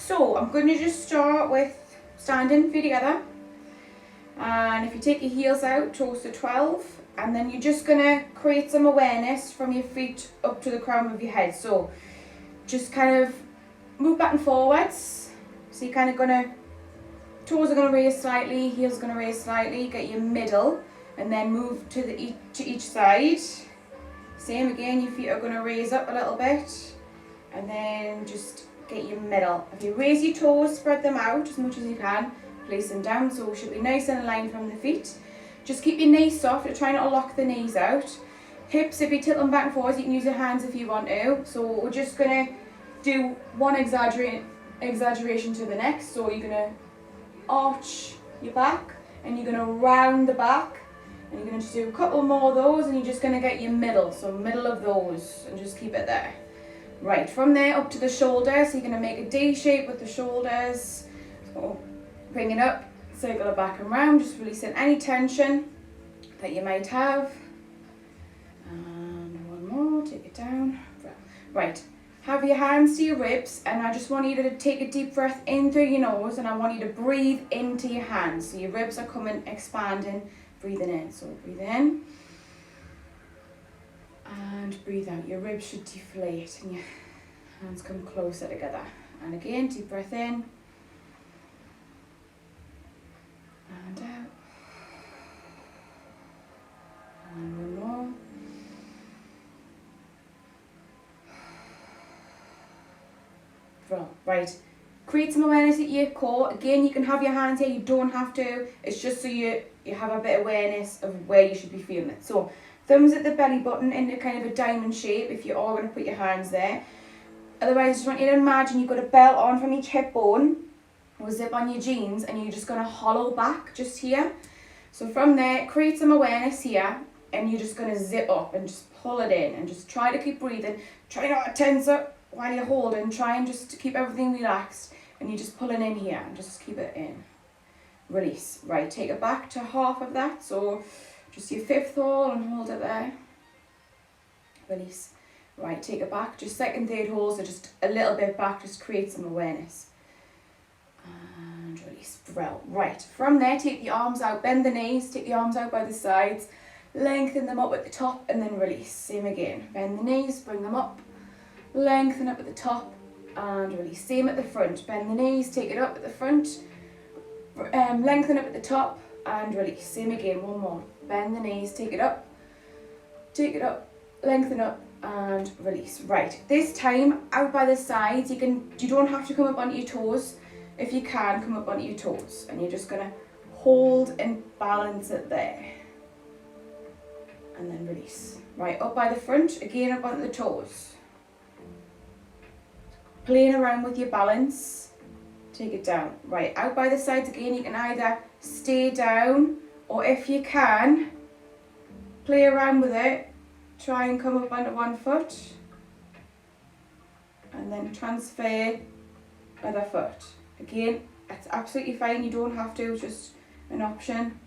So I'm going to just start with standing feet together. And if you take your heels out, toes to 12, and then you're just going to create some awareness from your feet up to the crown of your head. So just kind of move back and forwards. So you're kind of going to, toes are going to raise slightly, heels are going to raise slightly, get your middle, and then move to each side. Same again, your feet are going to raise up a little bit, and then just get your middle. If you raise your toes, spread them out as much as you can, place them down so it should be nice and aligned from the feet. Just keep your knees soft, try not to lock the knees out. Hips, if you tilt them back and forwards, you can use your hands if you want to. So we're just going to do one exaggeration to the next. So you're going to arch your back, and you're going to round the back, and you're going to just do a couple more of those, and you're just going to get your middle, so middle of those, and just keep it there. Right, from there up to the shoulders, so you're going to make a D shape with the shoulders. So bring it up, circle it back and round, just releasing any tension that you might have. And one more, take it down. Right, have your hands to your ribs, and I just want you to take a deep breath in through your nose, and I want you to breathe into your hands. So your ribs are coming, expanding, breathing in. So breathe in. And breathe out. Your ribs should deflate and your hands come closer together. And again, deep breath in. And out. And one more. Right. Create some awareness at your core. Again, you can have your hands here, you don't have to. It's just so you have a bit of awareness of where you should be feeling it. So thumbs at the belly button into kind of a diamond shape if you are going to put your hands there. Otherwise, I just want you to imagine you've got a belt on from each hip bone, or zip on your jeans, and you're just going to hollow back just here. So from there, create some awareness here, and you're just going to zip up and just pull it in, and just try to keep breathing. Try not to tense up while you're holding. Try and just keep everything relaxed, and you're just pulling in here, and just keep it in. Release. Right, take it back to half of that, so just your fifth hole and hold it there. Release. Right, take it back, just second, third hole, so just a little bit back, just create some awareness. And release. Well, right, from there, take the arms out, bend the knees, take the arms out by the sides, lengthen them up at the top, and then release. Same again, bend the knees, bring them up, lengthen up at the top, and release. Same at the front, bend the knees, take it up at the front, lengthen up at the top, and release. Same again, one more. Bend the knees, take it up, lengthen up, and release. Right, this time out by the sides, you don't have to come up onto your toes. If you can, come up onto your toes, and you're just gonna hold and balance it there, and then release. Right, up by the front, again up onto the toes. Playing around with your balance, take it down. Right, out by the sides again, you can either stay down, or if you can, play around with it. Try and come up onto one foot, and then transfer other foot. Again, it's absolutely fine, you don't have to, it's just an option.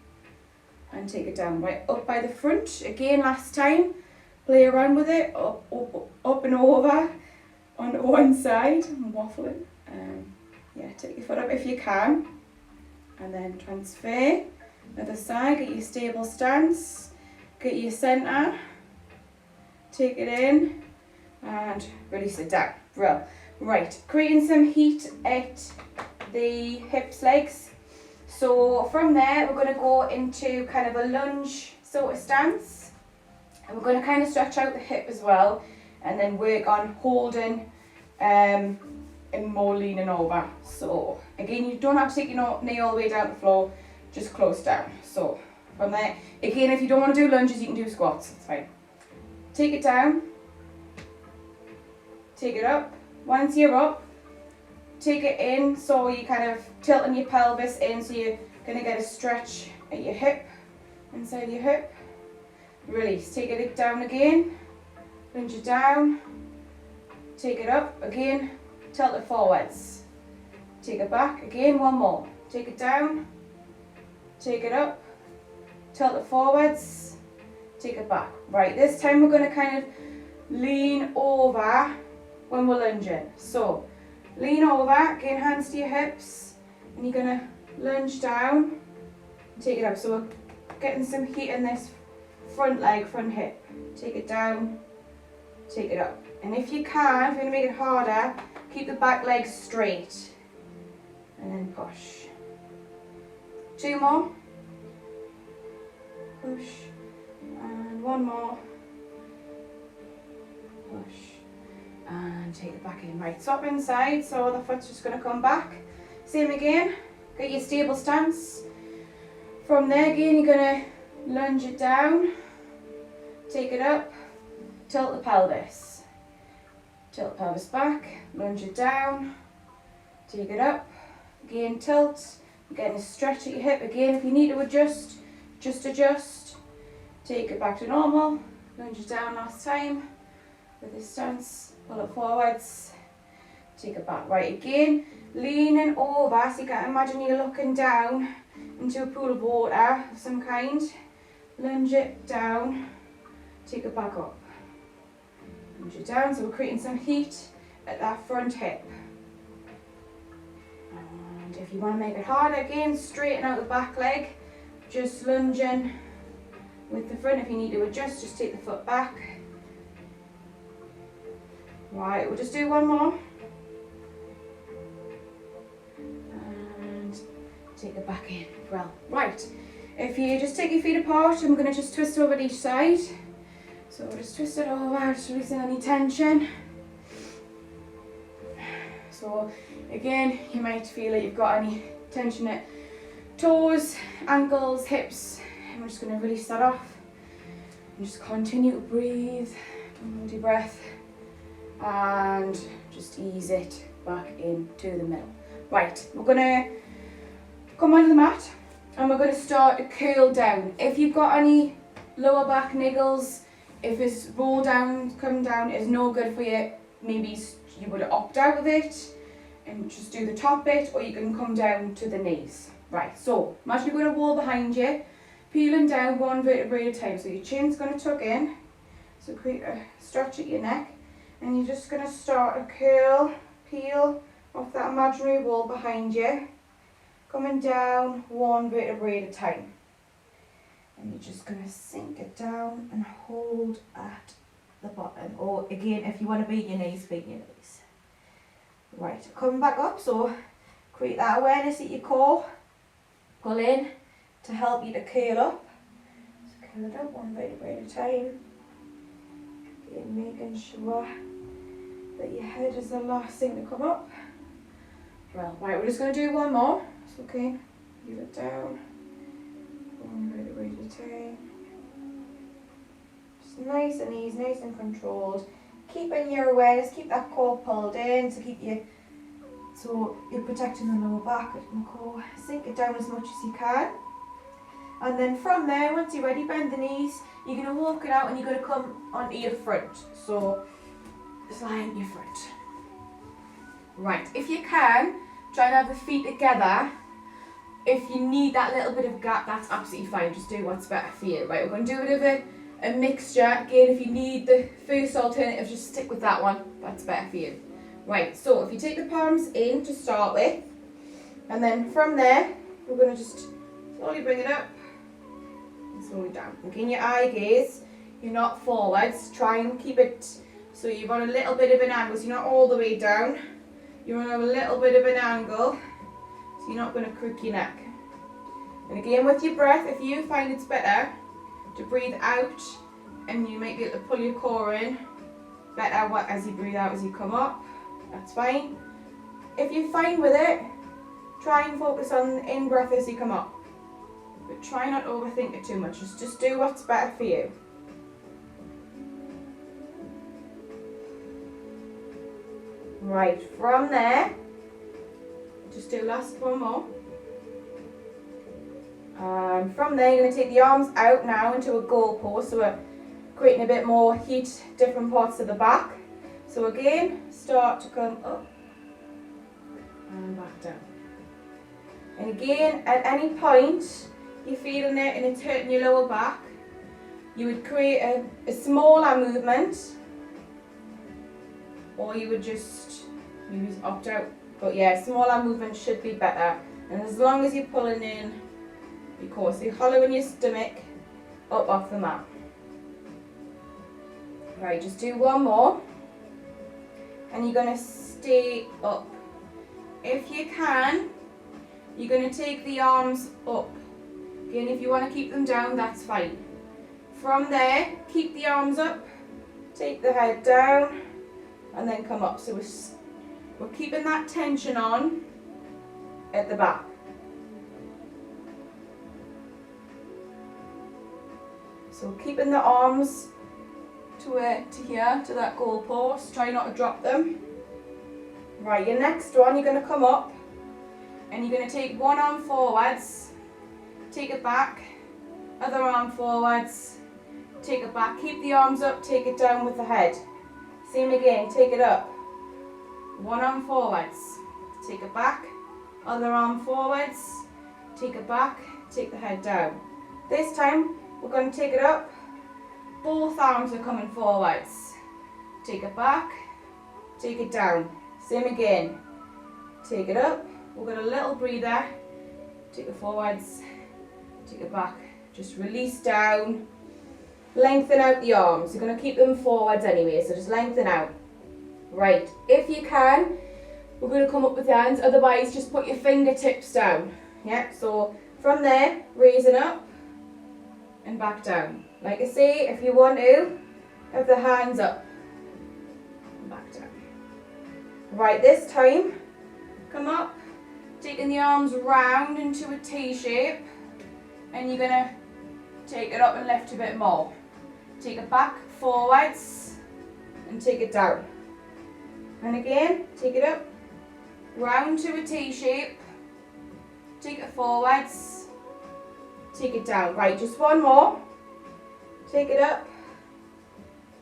And take it down. Right, up by the front, again last time, play around with it, up and over, on one side. I'm waffling. Yeah, take your foot up if you can, and then transfer. Other side, get your stable stance, get your centre, take it in, and release it down. Brilliant. Right, creating some heat at the hips, legs. So from there, we're going to go into kind of a lunge sort of stance, and we're going to kind of stretch out the hip as well, and then work on holding and more leaning over. So again, you don't have to take your knee all the way down the floor, just close down. So from there, again, if you don't want to do lunges, you can do squats, it's fine. Take it down, take it up. Once you're up, take it in, so you're kind of tilting your pelvis in, so you're going to get a stretch at your hip, inside your hip. Release, take it down again, lunge it down, take it up again, tilt it forwards, take it back again, one more, take it down, take it up, tilt it forwards, take it back. Right, this time we're going to kind of lean over when we're lunging. So Lean over, again hands to your hips, and you're going to lunge down and take it up. So we're getting some heat in this front leg, front hip. Take it down, take it up. And if you can, if you're going to make it harder, keep the back leg straight. And then push. 2 more. Push. And 1 more. Push. And take it back in. Right, swap inside, so the foot's just going to come back. Same again. Get your stable stance. From there again, you're going to lunge it down. Take it up. Tilt the pelvis. Tilt the pelvis back. Lunge it down. Take it up. Again, tilt. You're getting a stretch at your hip. Again, if you need to adjust, just adjust. Take it back to normal. Lunge it down last time. With this stance, pull it forwards. Take it back. Right, again, leaning over. So you can imagine you're looking down into a pool of water of some kind. Lunge it down. Take it back up. Lunge it down. So we're creating some heat at that front hip. And if you want to make it harder, again, straighten out the back leg. Just lunging with the front. If you need to adjust, just take the foot back. Right, we'll just do 1 more. And take it back in. Well, right. If you just take your feet apart, I'm going to just twist over to each side. So we'll just twist it over, just releasing any tension. So again, you might feel that you've got any tension at toes, ankles, hips. And we're just going to release that off. And just continue to breathe. Hold your breath. And just ease it back into the middle. Right, we're going to come onto the mat and we're going to start to curl down. If you've got any lower back niggles, if this roll down, come down is no good for you, maybe you would opt out of it and just do the top bit, or you can come down to the knees. Right, so imagine you've got a wall behind you, peeling down 1 vertebrae at a time. So your chin's going to tuck in, so create a stretch at your neck. And you're just going to start a curl, peel off that imaginary wall behind you, coming down 1 vertebrae at a time. And you're just going to sink it down and hold at the bottom. Or again, if you want to beat your knees, beat your knees. Right, coming back up, so create that awareness at your core. Pull in to help you to curl up. So curl it up 1 vertebrae at a time. Again, making sure that your head is the last thing to come up. Well, right, we're just going to do 1 more. So okay, leave it down. 1 vertebrae at a time. Just nice and easy, nice and controlled. Keeping your awareness, keep that core pulled in to keep you, so you're protecting the lower back and the core. Sink it down as much as you can. And then from there, once you're ready, bend the knees. You're going to walk it out and you're going to come onto your front. So just lie on your front. Right, if you can, try and have the feet together. If you need that little bit of gap, that's absolutely fine. Just do what's better for you. Right, we're going to do a bit of a mixture. Again, if you need the first alternative, just stick with that one. That's better for you. Right, so if you take the palms in to start with, and then from there, we're going to just slowly bring it up and slowly down. Again, your eye gaze, you're not forwards. Try and keep it so you're on a little bit of an angle, so you're not all the way down. You're on a little bit of an angle, so you're not going to crook your neck. And again, with your breath, if you find it's better to breathe out, and you might be able to pull your core in better as you breathe out as you come up, that's fine. If you're fine with it, try and focus on the in-breath as you come up. But try not to overthink it too much, just do what's better for you. Right, from there, just do last 1 more. From there, you're going to take the arms out now into a goal pose, so we're creating a bit more heat, different parts of the back. So again, start to come up and back down. And again, at any point you're feeling it and it's hurting your lower back, you would create a smaller movement, or you would just maybe opt out. But yeah, smaller movement should be better. And as long as you're pulling in your core, so you're hollowing your stomach up off the mat. Right, just do one more. And you're going to stay up. If you can, you're going to take the arms up. Again, if you want to keep them down, that's fine. From there, keep the arms up, take the head down, and then come up. So we're keeping that tension on at the back. So keeping the arms to here, to that goal post. Try not to drop them. Right, your next one, you're going to come up, and you're going to take one arm forwards, take it back, other arm forwards, take it back, keep the arms up, take it down with the head. Same again, take it up, one arm forwards, take it back, other arm forwards, take it back, take the head down. This time, we're going to take it up, both arms are coming forwards, take it back, take it down. Same again, take it up, we've got a little breather, take it forwards, take it back, just release down, lengthen out the arms. You're going to keep them forwards anyway, so just lengthen out. Right, if you can, we're going to come up with the hands, otherwise just put your fingertips down. Yeah, so from there, raising up and back down. Like I say, if you want to, have the hands up and back down. Right, this time, come up, taking the arms round into a T shape, and you're going to take it up and lift a bit more. Take it back, forwards, and take it down. And again, take it up, round to a T shape, take it forwards, take it down. Right, just one more. Take it up,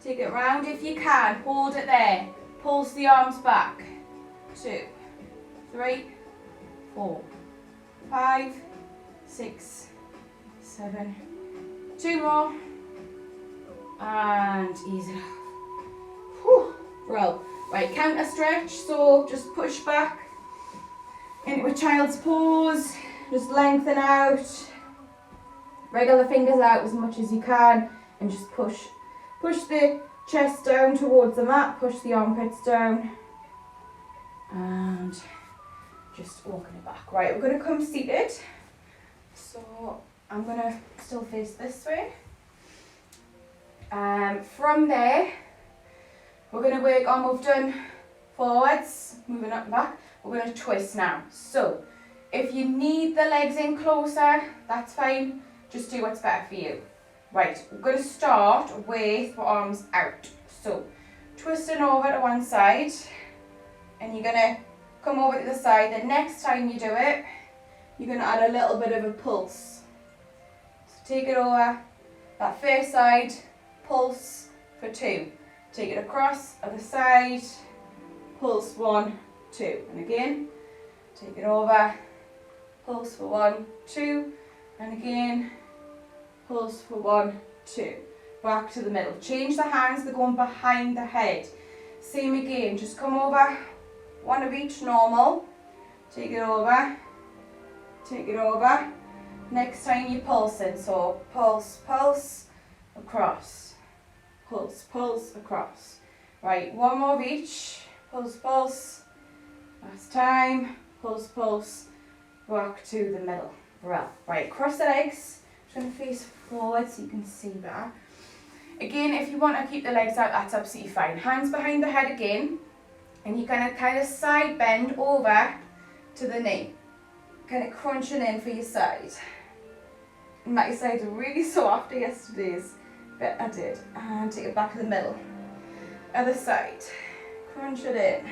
take it round if you can, hold it there. Pulse the arms back. 2, 3, 4, 5, 6, 7. 2 more. And ease it off. Whew. Well, right, counter stretch. So just push back into a child's pose. Just lengthen out. Wriggle the fingers out as much as you can, and just push the chest down towards the mat. Push the armpits down, and just walking it back. Right, we're going to come seated. So I'm going to still face this way. From there, we're going to work on, we've done forwards, moving up and back. We're going to twist now. So if you need the legs in closer, that's fine. Just do what's better for you. Right, we're going to start with arms out. So twisting over to one side, and you're going to come over to the side. The next time you do it, you're going to add a little bit of a pulse. So take it over that first side, pulse for 2. Take it across, other side, pulse 1, 2. And again, take it over, pulse for 1, 2. And again, pulse for 1, 2. Back to the middle. Change the hands, they're going behind the head. Same again, just come over, one of each, normal. Take it over, take it over. Next time you pulse in, so pulse, pulse, across. Pulse, pulse, across. Right, one more of each. Pulse, pulse. Last time, pulse, pulse, back to the middle. Right, cross the legs. I'm going to face forward so you can see that. Again, if you want to keep the legs out, that's absolutely fine. Hands behind the head again, and you're going to kind of side bend over to the knee. Kind of crunching in for your side. My sides are really sore after yesterday's, but I did. And take it back to the middle. Other side. Crunch it in.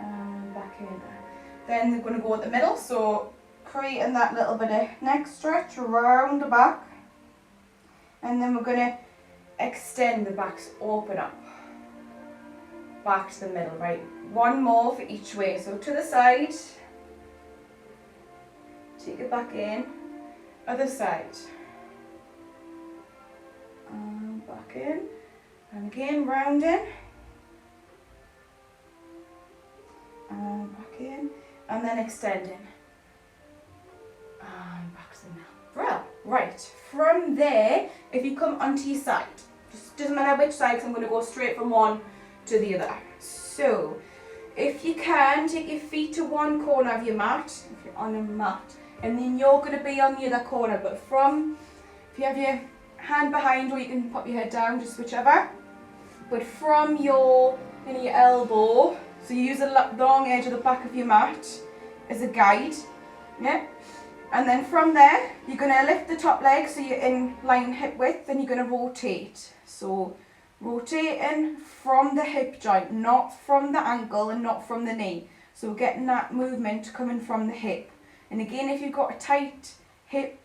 And back in. Then they're going to go at the middle, so creating that little bit of neck stretch around the back. And then we're going to extend the backs, open up. Back to the middle, right? One more for each way. So to the side. Take it back in. Other side. And back in. And again, round in. and then extending. And back to the middle. Brilliant. Right, from there, if you come onto your side, just doesn't matter which side, because I'm going to go straight from one to the other. So, if you can, take your feet to one corner of your mat, if you're on a mat, and then you're going to be on the other corner. But if you have your hand behind, or you can pop your head down, just whichever. But from your elbow, so you use the long edge of the back of your mat as a guide, yeah? And then from there, you're going to lift the top leg so you're in line hip width, and you're going to rotate. So rotating from the hip joint, not from the ankle and not from the knee. So we're getting that movement coming from the hip. And again, if you've got a tight hip,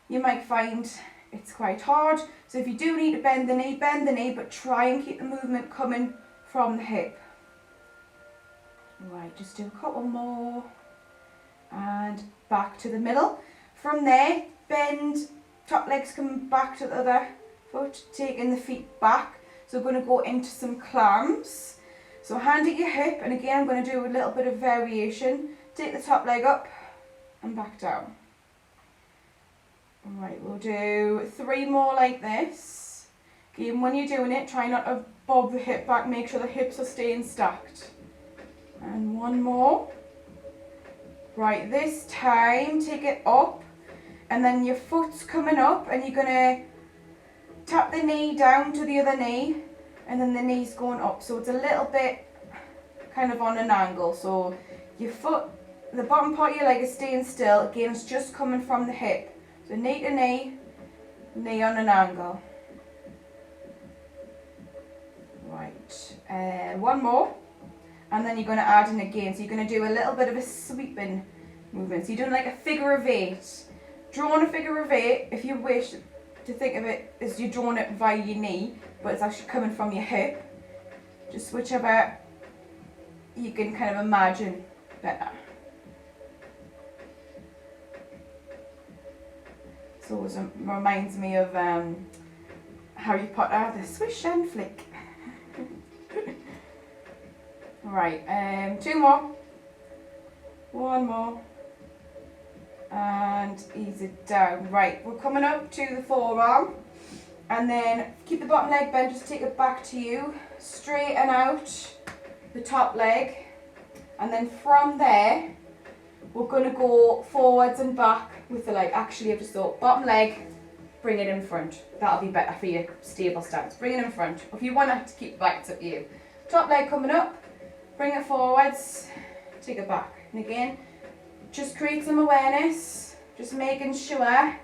you might find it's quite hard. So if you do need to bend the knee, but try and keep the movement coming from the hip. Right, just do a couple more. And back to the middle. From there, bend, top legs coming back to the other foot, taking the feet back. So we're going to go into some clams. So hand at your hip, and again I'm going to do a little bit of variation. Take the top leg up and back down. Alright, we'll do 3 more like this. Again, when you're doing it, try not to bob the hip back, make sure the hips are staying stacked. And 1 more. Right, this time take it up, and then your foot's coming up, and you're going to tap the knee down to the other knee, and then the knee's going up. So it's a little bit kind of on an angle. So your foot, the bottom part of your leg is staying still. Again, it's just coming from the hip. So knee to knee on an angle. Right, 1 more. And then you're going to add in again. So you're going to do a little bit of a sweeping movement. So you're doing like a figure of 8. Drawing a figure of 8, if you wish to think of it as you're drawing it via your knee, but it's actually coming from your hip. Just whichever you can kind of imagine better. So it reminds me of Harry Potter, the swish and flick. Right, 2 more, 1 more, and ease it down. Right, we're coming up to the forearm, and then keep the bottom leg bent, just take it back to you, straighten out the top leg, and then from there, we're going to go forwards and back with the leg. Actually, I've just thought, bottom leg, bring it in front. That'll be better for your stable stance. Bring it in front. If you want to keep it back, it's up to you. Top leg coming up. Bring it forwards, take it back. And again, just create some awareness, just making sure that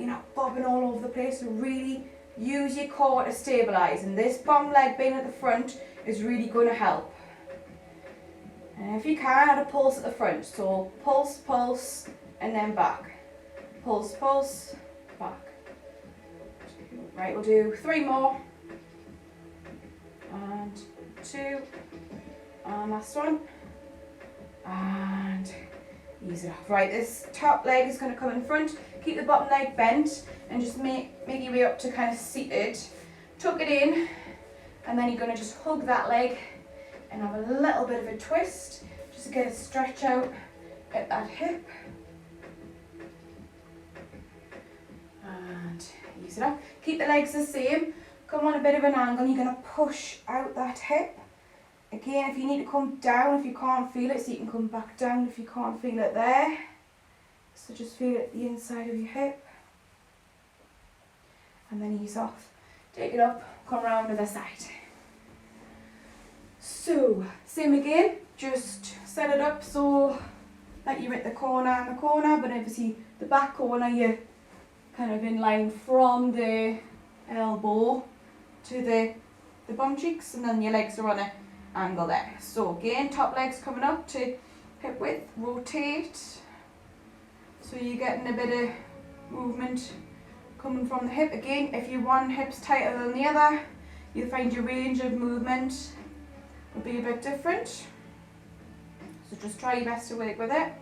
you're not bobbing all over the place. So really use your core to stabilise. And this bottom leg being at the front is really going to help. And if you can, add a pulse at the front. So pulse, pulse, and then back. Pulse, pulse, back. Right, we'll do 3 more. And 2. And last one, and ease it off. Right, this top leg is going to come in front. Keep the bottom leg bent, and just make your way up to kind of seated. Tuck it in, and then you're going to just hug that leg and have a little bit of a twist, just to get a stretch out at that hip. And ease it off. Keep the legs the same. Come on a bit of an angle. You're going to push out that hip. Again, if you need to come down, if you can't feel it, so you can come back down if you can't feel it there. So just feel it the inside of your hip. And then ease off. Take it up, come around to the side. So, same again, just set it up so that you're at the corner and the corner, but obviously the back corner you're kind of in line from the elbow to the bum cheeks, and then your legs are on a angle there. So again, top legs coming up to hip width, rotate, so you're getting a bit of movement coming from the hip. Again, if you want hips tighter than the other, you'll find your range of movement will be a bit different. So just try your best to work with it.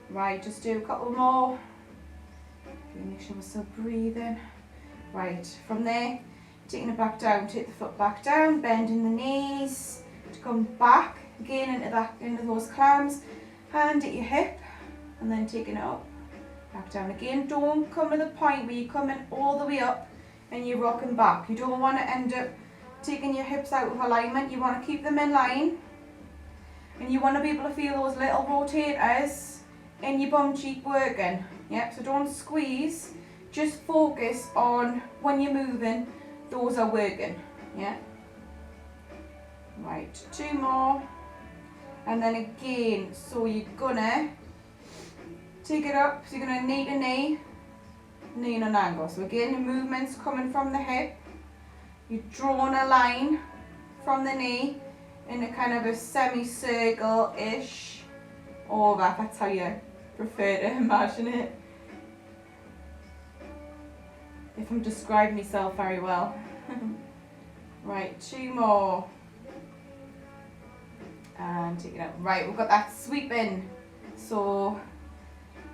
Right, just do a couple more. Make sure we're still breathing. Right, from there, taking it back down, take the foot back down, bending the knees to come back again into those clams, hand at your hip, and then taking it up, back down again. Don't come to the point where you're coming all the way up and you're rocking back. You don't want to end up taking your hips out of alignment. You want to keep them in line, and you want to be able to feel those little rotators in your bum cheek working. Yeah, so don't squeeze, just focus on when you're moving, those are working. Yeah. Right, 2 more. And then again, so you're gonna take it up, so you're gonna knee to knee, knee in an angle. So again, the movement's coming from the hip. You're drawing a line from the knee in a kind of a semicircle-ish over, if that's how you prefer to imagine it. If I'm describing myself very well. Right, 2 more. And take it out. Right, we've got that sweep in. So,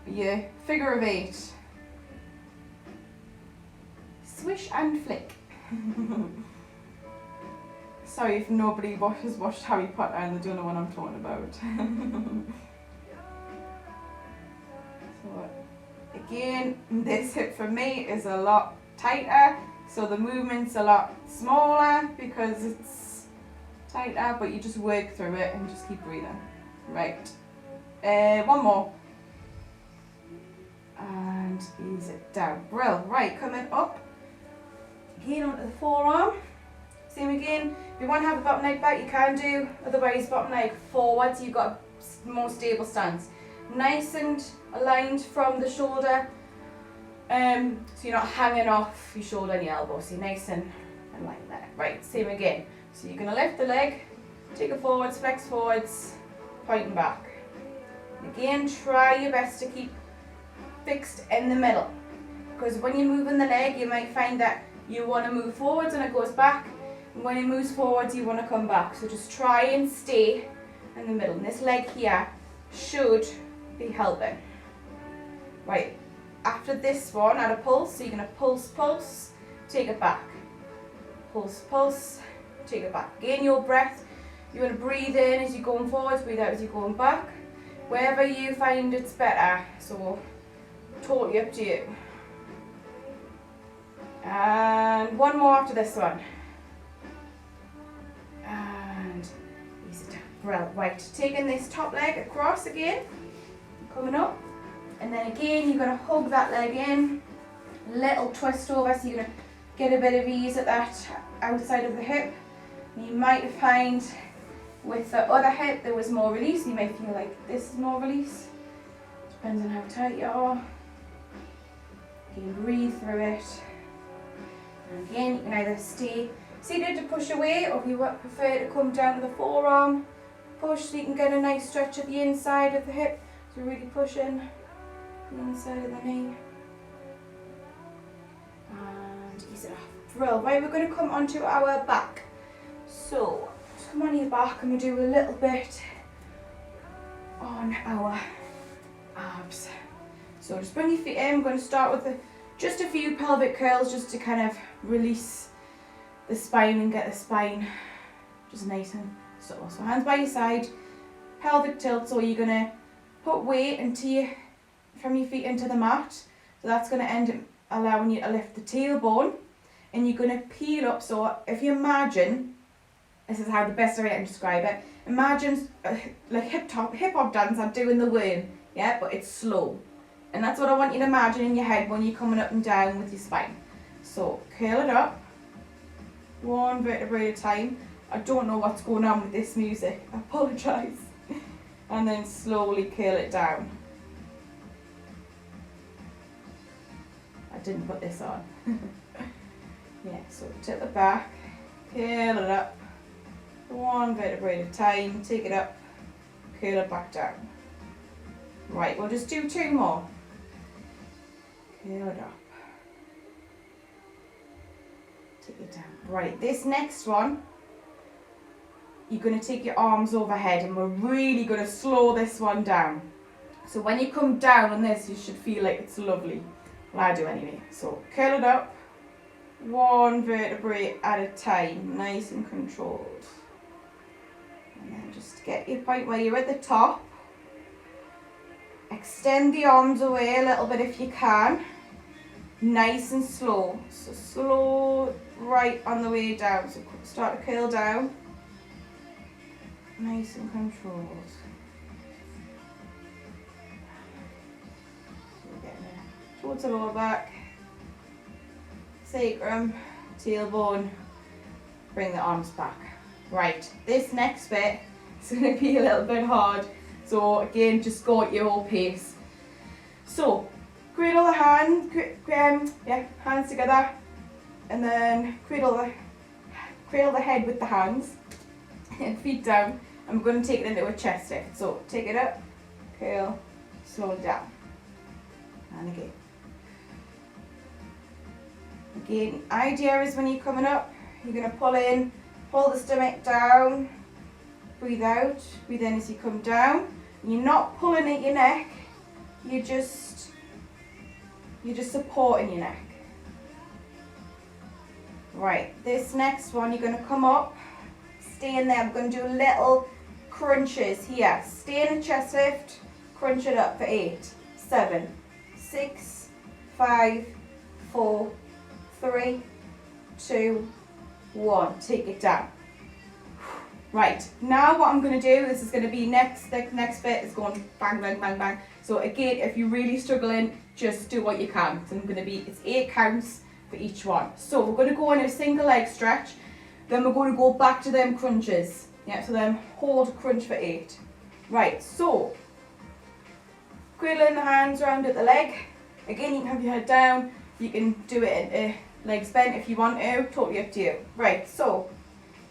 your figure of 8. Swish and flick. Sorry if nobody has watched Harry Potter and they don't know what I'm talking about. So, again, this hip for me is a lot tighter. So the movement's a lot smaller because it's tighter, but you just work through it and just keep breathing. Right, 1 more. And ease it down. Brill. Right, coming up. Again onto the forearm. Same again. If you want to have the bottom leg back, you can do. Otherwise, bottom leg forward, so you've got a more stable stance. Nice and aligned from the shoulder. So you're not hanging off your shoulder and your elbow. So you're nice and aligned there. Right, same again. So you're going to lift the leg, take it forwards, flex forwards, pointing back. Again, try your best to keep fixed in the middle. Because when you're moving the leg, you might find that you want to move forwards and it goes back. And when it moves forwards, you want to come back. So just try and stay in the middle. And this leg here should be helping. Right, after this one, add a pulse. So you're going to pulse, pulse, take it back. Pulse, pulse, take it back. Gain your breath. You want to breathe in as you're going forwards, breathe out as you're going back. Wherever you find it's better. So totally up to you. And 1 more after this one. And ease it down. Right, taking this top leg across again. Coming up. And then again, you're going to hug that leg in. Little twist over, so you're going to get a bit of ease at that outside of the hip. You might find with the other hip there was more release. You might feel like this is more release. Depends on how tight you are. You can breathe through it. And again, you can either stay seated to push away, or if you prefer to come down to the forearm, push so you can get a nice stretch at the inside of the hip. So really pushing the inside of the knee. And ease it off. Brill. Right, we're going to come onto our back. So, just come on your back and we'll do a little bit on our abs. So just bring your feet in. We're going to start with just a few pelvic curls just to kind of release the spine and get the spine just nice and subtle. So hands by your side, pelvic tilt. So you're going to put weight from your feet into the mat. So that's going to end up allowing you to lift the tailbone, and you're going to peel up. So if you imagine, this is how the best way I can describe it. Imagine like hip hop dancer doing the worm, yeah, but it's slow. And that's what I want you to imagine in your head when you're coming up and down with your spine. So curl it up, 1 vertebrae at a time. I don't know what's going on with this music, I apologise. And then slowly curl it down. I didn't put this on. Yeah, so tip the back, curl it up, 1 vertebrae at a time, take it up, curl it back down. Right, we'll just do 2 more. Curl it up. Take it down. Right, this next one, you're going to take your arms overhead, and we're really going to slow this one down. So when you come down on this, you should feel like it's lovely. Well, I do anyway. So curl it up, 1 vertebrae at a time, nice and controlled. And then just get your point where you're at the top. Extend the arms away a little bit if you can. Nice and slow. So slow right on the way down. So start to curl down. Nice and controlled. So we're getting it towards the lower back. Sacrum, tailbone. Bring the arms back. Right, this next bit is going to be a little bit hard. So again, just go at your own pace. So cradle the hands, hands together, and then cradle the head with the hands, and feet down. And we're going to take it into a chest lift. So take it up, curl, slow down, and again. Again, idea is when you're coming up, you're going to pull in, pull the stomach down, breathe out, breathe in as you come down. You're not pulling at your neck, you're just supporting your neck. Right, this next one, you're going to come up, stay in there. We're going to do little crunches here. Stay in a chest lift, crunch it up for 8, 7, 6, 5, 4, 3, 2, 1. Take it down. Right, now what I'm going to do, this is going to be the next bit is going bang, bang, bang, bang. So again, if you're really struggling, just do what you can. So it's 8 counts for each one. So we're going to go in a single leg stretch, then we're going to go back to them crunches. Yeah, so then hold crunch for 8. Right, so cradling the hands around at the leg. Again, you can have your head down. You can do it in legs bent if you want to, totally up to you. Right, so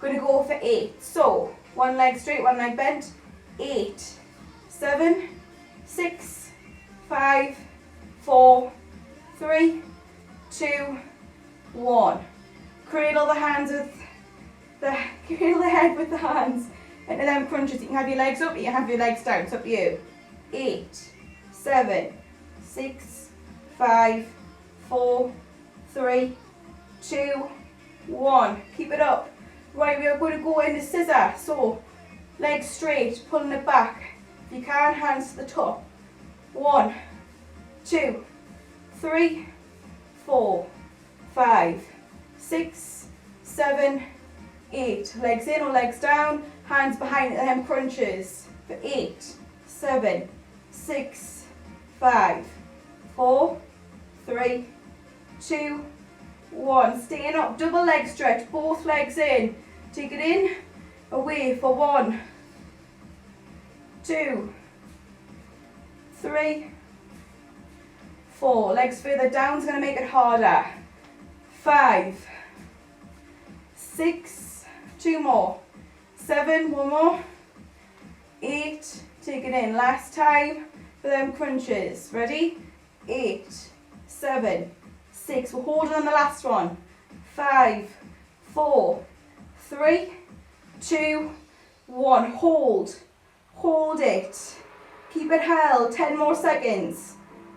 going to go for 8. So one leg straight, one leg bent. 8, 7, 6, 5, 4, 3, 2, 1. Cradle the head with the hands into them crunches. You can have your legs up, you can have your legs down. It's up to you. 8, 7, 6, 5, 4, 3, 2, 1. Keep it up. Right, we are going to go into scissor. So, legs straight, pulling it back. If you can, hands to the top. 1, 2, 3, 4, 5, 6, 7, 8. Legs in or legs down. Hands behind the hem crunches. For 8, 7, 6, 5, 4, 3, 2, 1. Staying up, double leg stretch, both legs in. Take it in, away for 1, 2, 3, 4. Legs further down is going to make it harder. 5, 6, 2 more. 7, 1 more. 8, take it in. Last time for them crunches. Ready? 8, 7, 6. We're holding on the last one. 5, 4, 3, 2, 1. Hold. Hold it. Keep it held. 10 more seconds.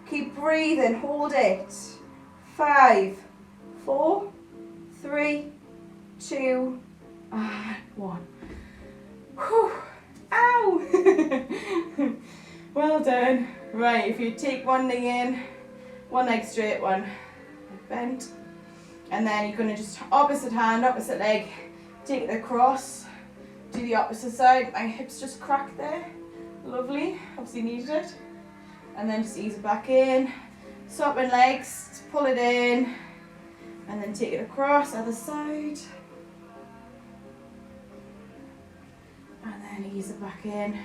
Keep breathing. Hold it. 5, 4, 3, 2, and 1. Whew. Ow! Well done. Right, if you take one leg in, one leg straight, one leg bent, and then you're going to just opposite hand, opposite leg, take it across, do the opposite side. My hips just cracked there. Lovely. Obviously needed it. And then just ease it back in. Swapping legs, pull it in, and then take it across, other side. And then ease it back in.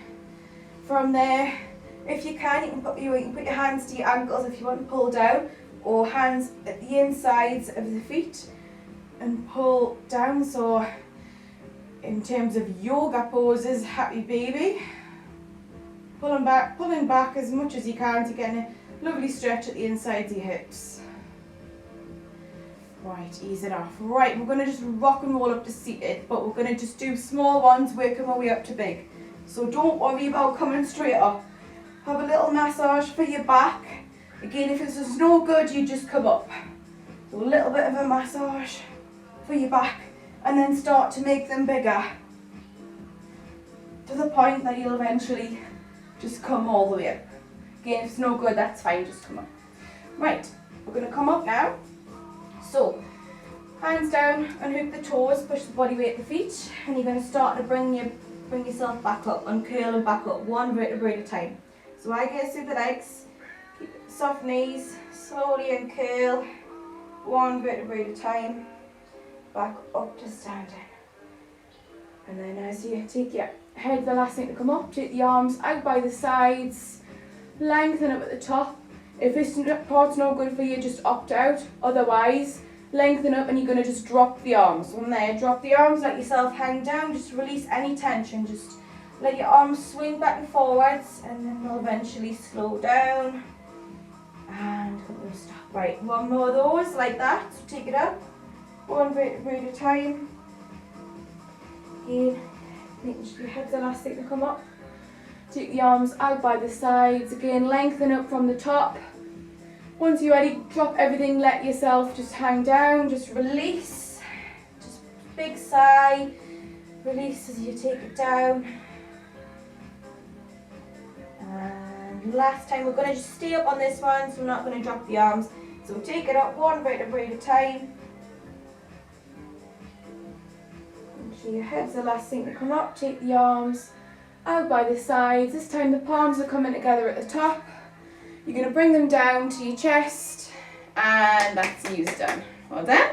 From there, if you can, you can put your hands to your ankles if you want to pull down, or hands at the insides of the feet and pull down. So in terms of yoga poses, happy baby. Pulling back as much as you can to get a lovely stretch at the insides of your hips. Right, ease it off. Right, we're going to just rock and roll up to seated, but we're going to just do small ones, working our way up to big. So don't worry about coming straight up. Have a little massage for your back. Again, if this is no good, you just come up. So a little bit of a massage for your back, and then start to make them bigger. to the point that you'll eventually just come all the way up. Again, if it's no good, that's fine, just come up. Right, we're going to come up now. So, hands down, unhook the toes, push the body weight at the feet, and you're going to start to bring yourself back up, uncurl and back up, one vertebrae at a time. So I go through the legs, keep soft knees, slowly uncurl, one vertebrae at a time, back up to standing. And then as you take your head, the last thing to come up, take the arms out by the sides, lengthen up at the top. If this part's not good for you, just opt out. Otherwise, lengthen up and you're going to just drop the arms. From there, drop the arms, let yourself hang down, just release any tension. Just let your arms swing back and forwards, and then they'll eventually slow down. And we'll stop. Right, one more of those like that. So take it up, one vertebrae at a time. Again, making sure your head's elastic to come up. Take the arms out by the sides. Again, lengthen up from the top. Once you're ready, drop everything, let yourself just hang down, just release. Just big sigh, release as you take it down. And last time, we're going to just stay up on this one, so we're not going to drop the arms. So take it up, one vertebrae at a time. Make sure your head's the last thing to come up. Take the arms out by the sides. This time the palms are coming together at the top. You're going to bring them down to your chest, and that's you done. Well done.